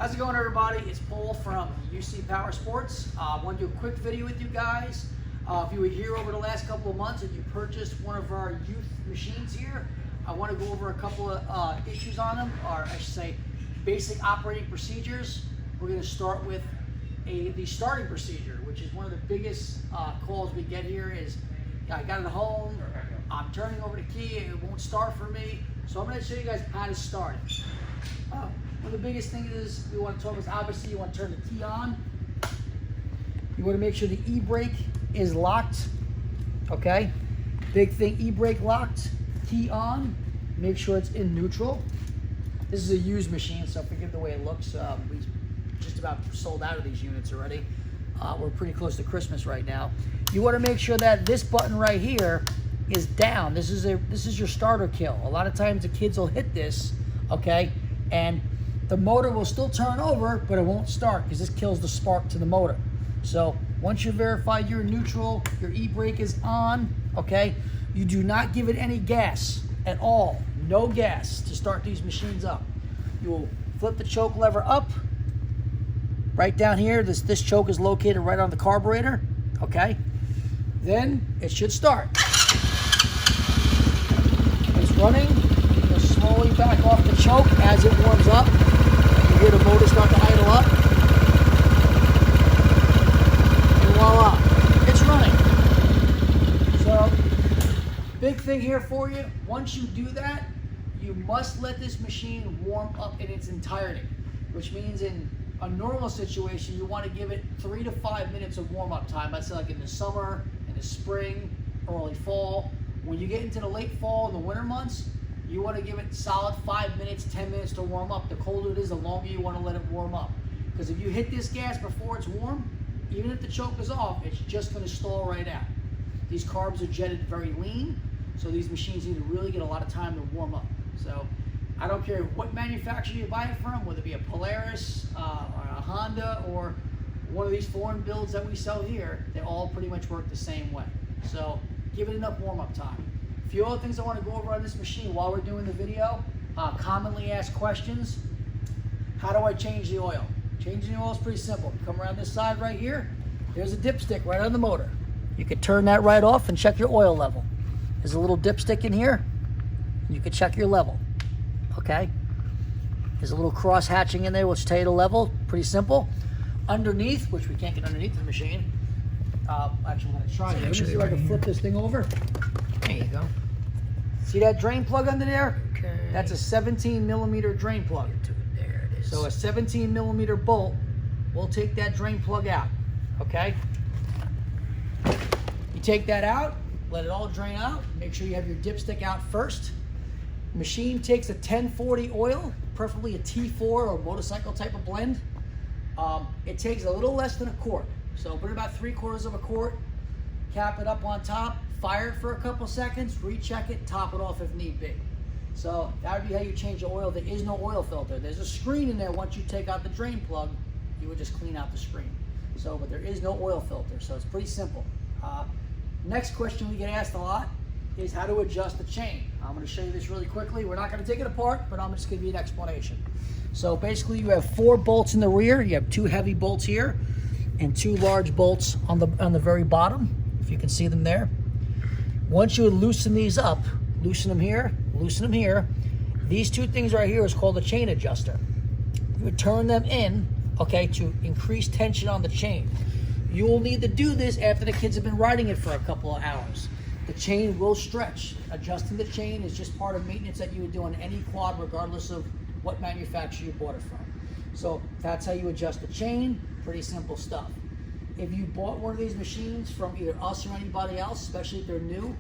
How's it going, everybody? It's Paul from UC Power Sports. I want to do a quick video with you guys. If you were here over the last couple of months and you purchased one of our youth machines here, I want to go over a couple of issues on them, or I should say basic operating procedures. We're going to start with the starting procedure, which is one of the biggest calls we get here is, I got it at home, I'm turning over the key, it won't start for me. So I'm going to show you guys how to start it. One of the biggest things is we want to talk is obviously you want to turn the key on. You want to make sure the e-brake is locked. Okay, big thing, e-brake locked, key on. Make sure it's in neutral. This is a used machine, so forgive the way it looks. We just about sold out of these units already. We're pretty close to Christmas right now. You want to make sure that this button right here is down. This is your starter kill. A lot of times the kids will hit this, okay, and the motor will still turn over, but it won't start because this kills the spark to the motor. So once you verify you're neutral, your e-brake is on, okay, you do not give it any gas at all. No gas to start these machines up. You will flip the choke lever up. Right down here, this choke is located right on the carburetor, okay? Then it should start. It's running. You'll slowly back off the choke as it warms up. You hear the motor start to idle up. And voila, it's running. So, big thing here for you, once you do that, you must let this machine warm up in its entirety, which means in a normal situation, you want to give it 3 to 5 minutes of warm-up time. I'd say like in the summer, in the spring, early fall. When you get into the late fall and the winter months, you want to give it solid 5 minutes, 10 minutes to warm up. The colder it is, the longer you want to let it warm up. Because if you hit this gas before it's warm, even if the choke is off, it's just going to stall right out. These carbs are jetted very lean, so these machines need to really get a lot of time to warm up. So I don't care what manufacturer you buy it from, whether it be a Polaris, or a Honda, or one of these foreign builds that we sell here, they all pretty much work the same way. So give it enough warm-up time. A few other things I want to go over on this machine while we're doing the video. Commonly asked questions. How do I change the oil? Changing the oil is pretty simple. You come around this side right here, there's a dipstick right on the motor. You can turn that right off and check your oil level. There's a little dipstick in here. You can check your level. Okay? There's a little cross hatching in there which will tell you the level. Pretty simple. Underneath, which we can't get underneath the machine. Actually, I'm going to try it. Let me see if I can flip this thing over. There you go. See that drain plug under there? Okay. That's a 17mm drain plug. There it is. So a 17mm bolt will take that drain plug out. Okay? You take that out, let it all drain out. Make sure you have your dipstick out first. Machine takes a 1040 oil, preferably a T4 or motorcycle type of blend. It takes a little less than a quart. So put about 3/4 of a quart, cap it up on top, fire it for a couple seconds, recheck it, top it off if need be. So that would be how you change the oil. There is no oil filter. There's a screen in there. Once you take out the drain plug, you would just clean out the screen. So, but there is no oil filter, so it's pretty simple. Next question we get asked a lot is how to adjust the chain. I'm going to show you this really quickly. We're not going to take it apart, but I'm just going to give you an explanation. So basically you have 4 bolts in the rear. You have 2 heavy bolts here and 2 large bolts on the very bottom, if you can see them there. Once you loosen these up, loosen them here, these 2 things right here is called a chain adjuster. You would turn them in, okay, to increase tension on the chain. You will need to do this after the kids have been riding it for a couple of hours. The chain will stretch. Adjusting the chain is just part of maintenance that you would do on any quad, regardless of what manufacturer you bought it from. So that's how you adjust the chain. Pretty simple stuff. If you bought one of these machines from either us or anybody else, especially if they're new,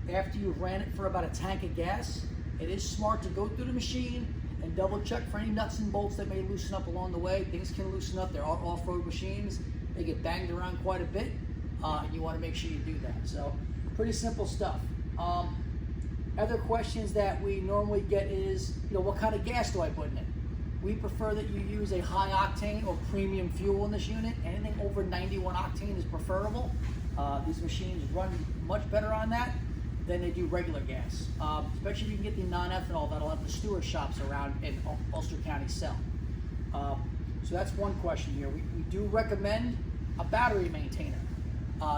after you've ran it for about a tank of gas, it is smart to go through the machine and double check for any nuts and bolts that may loosen up along the way. Things can loosen up. There are off-road machines. They get banged around quite a bit. And you want to make sure you do that. So pretty simple stuff. Other questions that we normally get is, what kind of gas do I put in it? We prefer that you use a high octane or premium fuel in this unit. Anything over 91 octane is preferable. These machines run much better on that than they do regular gas. Especially if you can get the non-ethanol that'll have the Stewart shops around in Ulster County sell. So that's one question here. We do recommend a battery maintainer.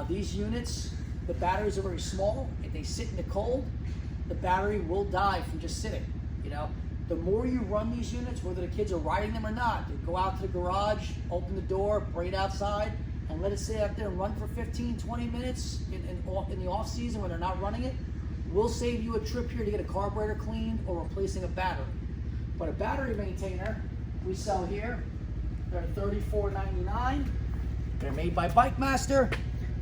These units, the batteries are very small. If they sit in the cold, the battery will die from just sitting. You know, the more you run these units, whether the kids are riding them or not, they go out to the garage, open the door, bring it outside, and let it sit out there and run for 15, 20 minutes in the off season when they're not running it. We'll save you a trip here to get a carburetor cleaned or replacing a battery. But a battery maintainer we sell here, they're $34.99. They're made by Bike Master,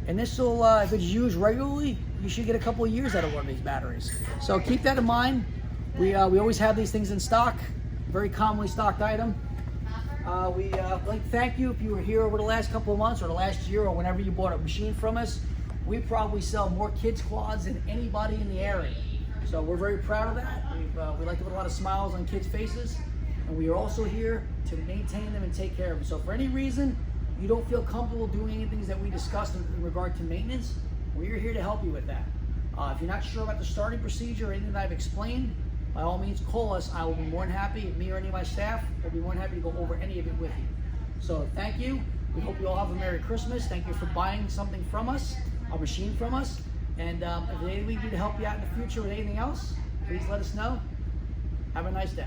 and this will, if it's used regularly, you should get a couple of years out of one of these batteries. So keep that in mind. We always have these things in stock, very commonly stocked item. We'd like to thank you if you were here over the last couple of months or the last year or whenever you bought a machine from us. We probably sell more kids quads than anybody in the area. So we're very proud of that. We like to put a lot of smiles on kids' faces, and we are also here to maintain them and take care of them. So if for any reason you don't feel comfortable doing any things that we discussed in regard to maintenance, we're here to help you with that. If you're not sure about the starting procedure or anything that I've explained, by all means call us. I will be more than happy, me or any of my staff will be more than happy to go over any of it with you. So thank you. We hope you all have a Merry Christmas. Thank you for buying something from us, a machine from us. And if there's anything we can do to help you out in the future with anything else, please let us know. Have a nice day.